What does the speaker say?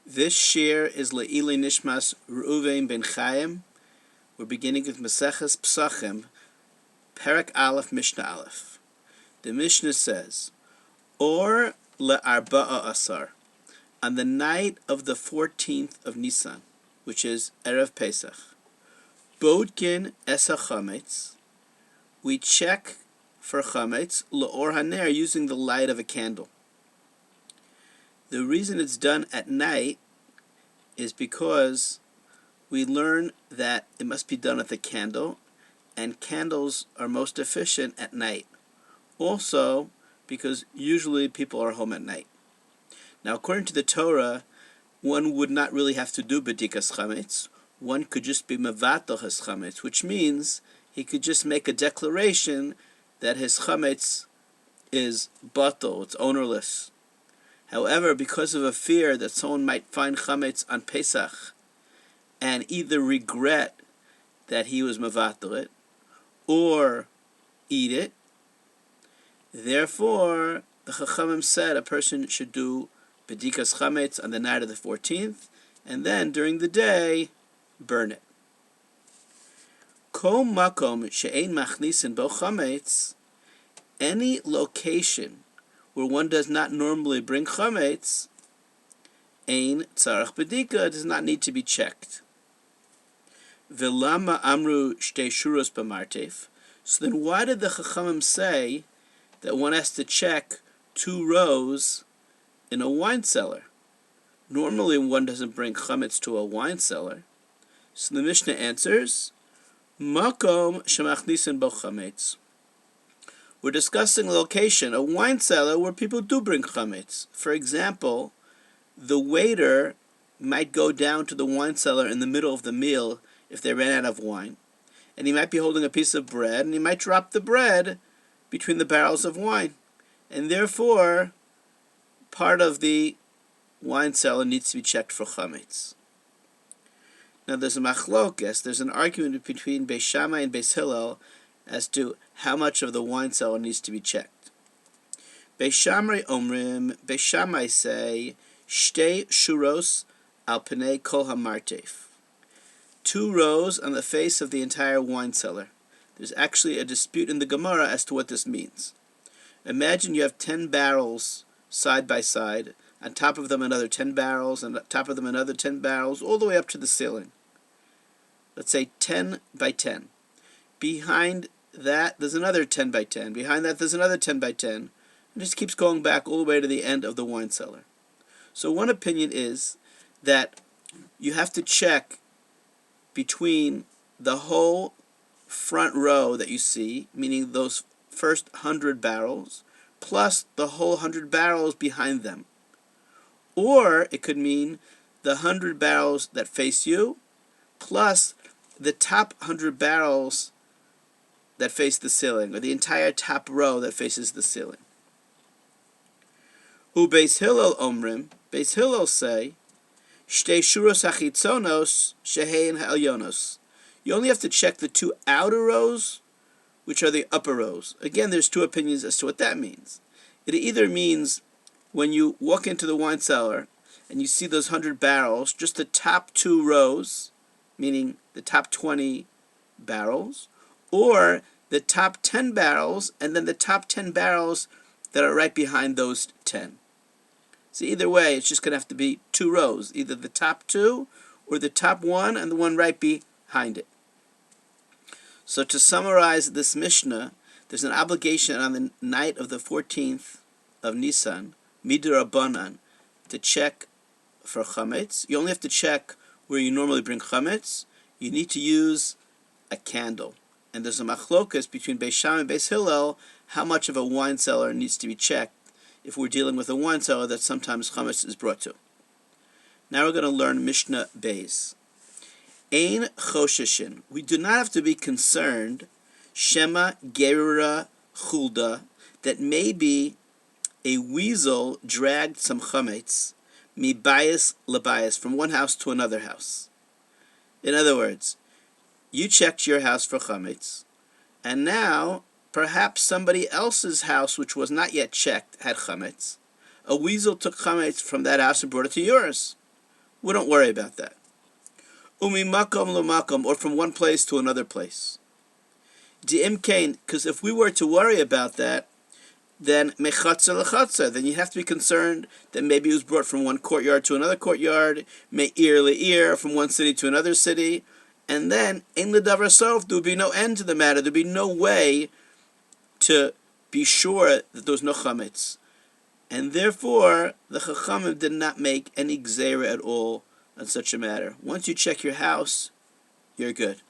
This shir is Le'ilei Nishmas Reuven ben Chaim. We're beginning with Maseches Pesachim, Perek Aleph, Mishnah Aleph. The Mishnah says, Or le'arba'a asar, on the night of the 14th of Nisan, which is Erev Pesach, Bodkin esa chametz, we check for chametz le'or haner, using the light of a candle. The reason it's done at night is because we learn that it must be done with a candle, and candles are most efficient at night. Also, because usually people are home at night. Now, according to the Torah, one would not really have to do bedikas chametz. One could just be mevatel his chametz, which means he could just make a declaration that his chametz is batel, it's ownerless. However, because of a fear that someone might find chametz on Pesach and either regret that he was mevatel it or eat it, therefore the Chachamim said a person should do bedikas chametz on the night of the 14th, and then during the day burn it. Kol makom she'ein machnisin bo chametz, any location where one does not normally bring chametz, ein tzarach bedika, does not need to be checked. Velama amru shtei shuros b'martef. So then why did the Chachamim say that one has to check 2 rows in a wine cellar? Normally one doesn't bring chametz to a wine cellar. So the Mishnah answers, makom shemachnisin bo chametz. We're discussing a location, a wine cellar, where people do bring chametz. For example, the waiter might go down to the wine cellar in the middle of the meal if they ran out of wine, and he might be holding a piece of bread, and he might drop the bread between the barrels of wine, and therefore part of the wine cellar needs to be checked for chametz. Now there's a machlokes, there's an argument between Beis Shammai and Beis Hillel as to how much of the wine cellar needs to be checked. Beis Shammai say, Shtei shuros al pnei kol hamartef, 2 rows on the face of the entire wine cellar. There's actually a dispute in the Gemara as to what this means. Imagine you have 10 barrels side by side, on top of them another 10 barrels, and on top of them another 10 barrels, all the way up to the ceiling. Let's say 10 by 10. Behind that, there's another 10 by 10. Behind that, there's another 10 by 10. It just keeps going back all the way to the end of the wine cellar. So one opinion is that you have to check between the whole front row that you see, meaning those first 100 barrels, plus the whole 100 barrels behind them. Or it could mean the 100 barrels that face you, plus the top 100 barrels that face the ceiling, or the entire top row that faces the ceiling. Beis Hillel omrim, Beis Hillel say, Shtei shuros hachitzonos shehein ha'elyonos. You only have to check the 2 outer rows, which are the upper rows. Again, there's 2 opinions as to what that means. It either means when you walk into the wine cellar and you see those 100 barrels, just the top 2 rows, meaning the top 20 barrels, or the top 10 barrels, and then the top 10 barrels that are right behind those 10. So either way, it's just going to have to be 2 rows, either the top 2 or the top 1 and the one right behind it. So to summarize this Mishnah, there's an obligation on the night of the 14th of Nisan, Midrabanan, to check for chametz. You only have to check where you normally bring chametz. You need to use a candle. And there's a machlokas between Beis Shammai and Beis Hillel how much of a wine cellar needs to be checked if we're dealing with a wine cellar that sometimes chametz is brought to. Now we're going to learn Mishnah Beis. Ein chosheshin. We do not have to be concerned, Shema gerira chulda, that maybe a weasel dragged some chametz, mi bayis lebayis, from one house to another house. In other words, you checked your house for chametz, and now perhaps somebody else's house, which was not yet checked, had chametz. A weasel took chametz from that house and brought it to yours. We don't worry about that. Umi makom l'makom, or from one place to another place. Di'imkein, because if we were to worry about that, then mechatzer lechatzer, then you have to be concerned that maybe it was brought from one courtyard to another courtyard, me'ir le'ir, from one city to another city, and then in l'davar sof, there would be no end to the matter. There would be no way to be sure that there was no chametz. And therefore, the Chachamim did not make any gzeira at all on such a matter. Once you check your house, you're good.